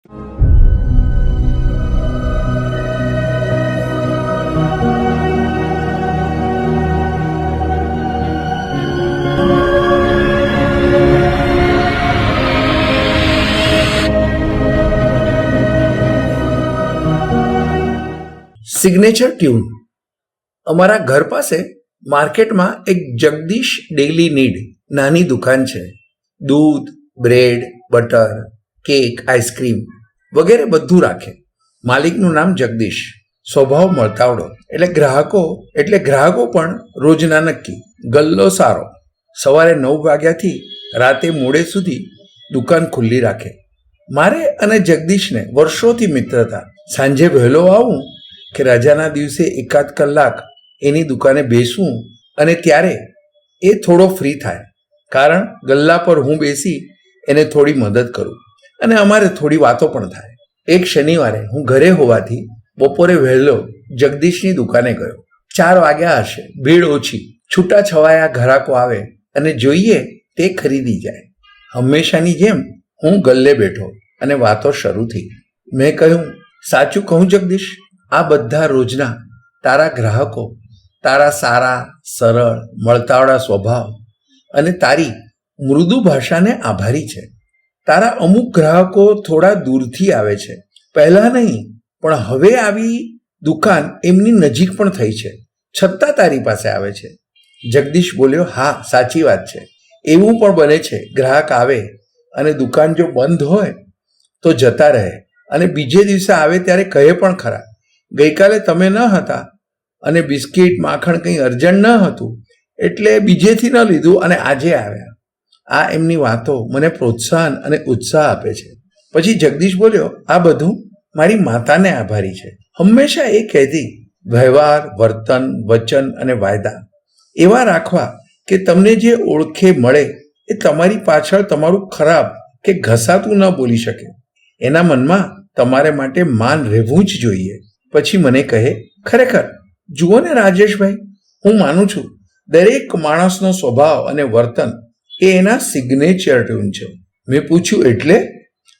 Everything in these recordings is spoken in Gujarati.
Signature tune. અમારા ઘર પાસે માર્કેટમાં એક જગદીશ ડેઇલી નીડ નાની દુકાન છે. દૂધ, બ્રેડ, બટર, કેક, આઈસ્ક્રીમ વગેરે બધું રાખે. માલિકનું નામ જગદીશ. સ્વભાવ મળતાવડો, એટલે ગ્રાહકો પણ રોજના નક્કી. ગલ્લો સારો. સવારે 9 વાગ્યાથી રાતે મોડે સુધી દુકાન ખુલ્લી રાખે. મારે અને જગદીશને વર્ષોથી મિત્રતા. સાંજે વહેલો આવું કે રજાના દિવસે એકાદ કલાક એની દુકાને બેસવું અને ત્યારે એ થોડો ફ્રી થાય, કારણ ગલ્લા પર હું બેસી એને થોડી મદદ કરું અને અમારે થોડી વાતો પણ થાય. એક શનિવારે હું ઘરે હોવાથી બપોરે વહેલો જગદીશની દુકાને ગયો. 4 વાગ્યા હશે. ભીડ ઓછી. છૂટા છવાયા ગ્રાહકો આવે અને જોઈએ તે ખરીદી જાય. હંમેશાની જેમ હું ગલ્લે બેઠો અને વાતો શરૂ થઈ. મેં કહ્યું, સાચું કહું જગદીશ, આ બધા રોજના તારા ગ્રાહકો તારા સારા, સરળ, મળતાવડા સ્વભાવ અને તારી મૃદુ ભાષાને આભારી છે. તારા અમુક ગ્રાહકો થોડા દૂરથી આવે છે. પહેલાં નહીં, પણ હવે આવી દુકાન એમની નજીક પણ થઈ છે, છતાં તારી પાસે આવે છે. જગદીશ બોલ્યો, હા, સાચી વાત છે. એવું પણ બને છે ગ્રાહક આવે અને દુકાન જો બંધ હોય તો જતા રહે અને બીજે દિવસે આવે ત્યારે કહે પણ ખરા, ગઈકાલે તમે ન હતા અને બિસ્કિટ, માખણ કંઈ અર્જન્ટ ન હતું એટલે બીજેથી ન લીધું અને આજે આવ્યા. આ એમની વાતો મને પ્રોત્સાહન અને ઉત્સાહ આપે છે. પછી જગદીશ બોલ્યો, આ બધું મારી માતાને આભારી છે. હંમેશા એ કહેતી, વ્યવહાર, વર્તન, વચન અને વાયદા એવા રાખવા કે તમને જે ઓળખે મળે એ તમારી પાછળ તમારું ખરાબ કે ઘસાતું ન બોલી શકે. એના મનમાં તમારે માટે માન રહેવું જ જોઈએ. પછી મને કહે, ખરેખર જુઓ ને રાજેશભાઈ, હું માનું છું દરેક માણસનો સ્વભાવ અને વર્તન એ એના સિગ્નેચર ટ્યુન છે. મેં પૂછ્યું, એટલે?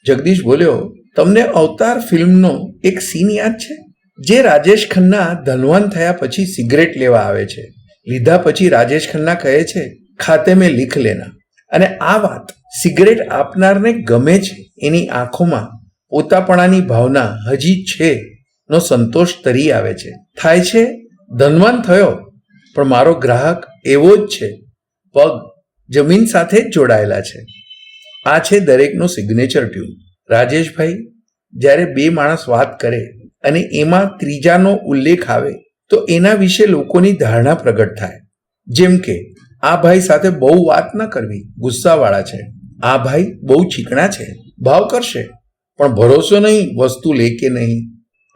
જગદીશ બોલ્યો, તમને અવતાર ફિલ્મનો એક સીન યાદ છે? જે રાજેશ ખન્ના ધનવાન થયા પછી સિગરેટ લેવા આવે છે. લીધા પછી રાજેશ ખન્ના કહે છે, ખાતે મેં લીખ લેના. અને આ વાત સિગરેટ આપનારને ગમે છે. એની આંખોમાં પોતાપણાની ભાવના હજી છે નો સંતોષ તરી આવે છે. થાય છે ધનવાન થયો પણ મારો ગ્રાહક એવો જ છે, પગ જમીન સાથે જ જોડાયેલા છે. આ છે દરેકનો સિગ્નેચર ટ્યુન. રાજેશભાઈ, જ્યારે 2 માણસ વાત કરે અને એમાં ત્રીજાનો ઉલ્લેખ આવે તો એના વિશે લોકોની ધારણા પ્રગટ થાય. જેમ કે, આ ભાઈ સાથે બહુ વાત ન કરવી, ગુસ્સાવાળા છે. આ ભાઈ બહુ ચીકણા છે, ભાવ કરશે પણ ભરોસો નહીં, વસ્તુ લે કે નહીં.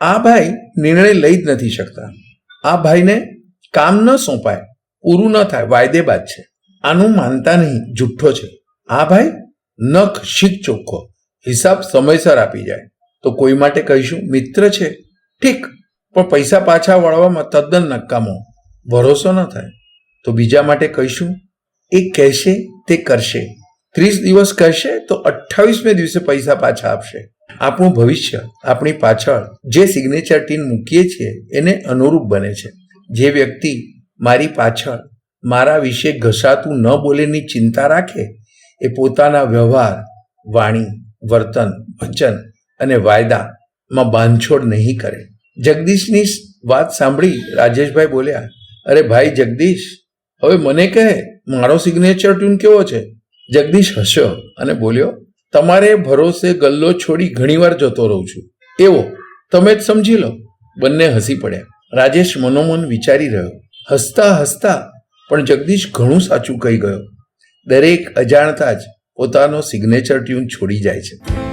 આ ભાઈ નિર્ણય લઈ જ નથી શકતા. આ ભાઈને કામ ન સોંપાય, પૂરું ન થાય, વાયદેબાજ છે. આનું માનતા નહીં, જુઠ્ઠો છે. આ ભાઈ નખ શીખ ચોખ્ખો, હિસાબ સમયસર આપી જાય. તો કોઈ માટે કહીશું મિત્ર છે, ઠીક, પણ પૈસા પાછા વળવામાં તદ્દન નકામો, ભરોસો ન થાય. તો બીજા માટે કહીશું, એ કહેશે તે કરશે, 30 દિવસ કહેશે તો 28મે દિવસે પૈસા પાછા આપશે. આપણું ભવિષ્ય આપણી પાછળ જે સિગ્નેચર ટીન મૂકીએ છીએ એને અનુરૂપ બને છે. જે વ્યક્તિ મારી પાછળ મારા વિશે ઘસાતું ન બોલેની ચિંતા રાખે એ પોતાના વ્યવહાર, વાણી, વર્તન, વચન અને વાયદામાં બાંધછોડ નહીં કરે. જગદીશની વાત સાંભળી રાજેશભાઈ બોલ્યા, અરે ભાઈ જગદીશ, હવે મને કહે મારો સિગ્નેચર ટ્યુન કેવો છે? જગદીશ હસ્યો અને બોલ્યો, તમારે ભરોસે ગલ્લો છોડી ઘણીવાર જતો રહું છું, એવો તમે જ સમજી લો. બંને હસી પડ્યા. રાજેશ મનોમન વિચારી રહ્યો, હસતા હસતા પણ જગદીશ ઘણું સાચું કહી ગયો. દરેક અજાણતા જ પોતાનો સિગ્નેચર ટ્યુન છોડી જાય છે.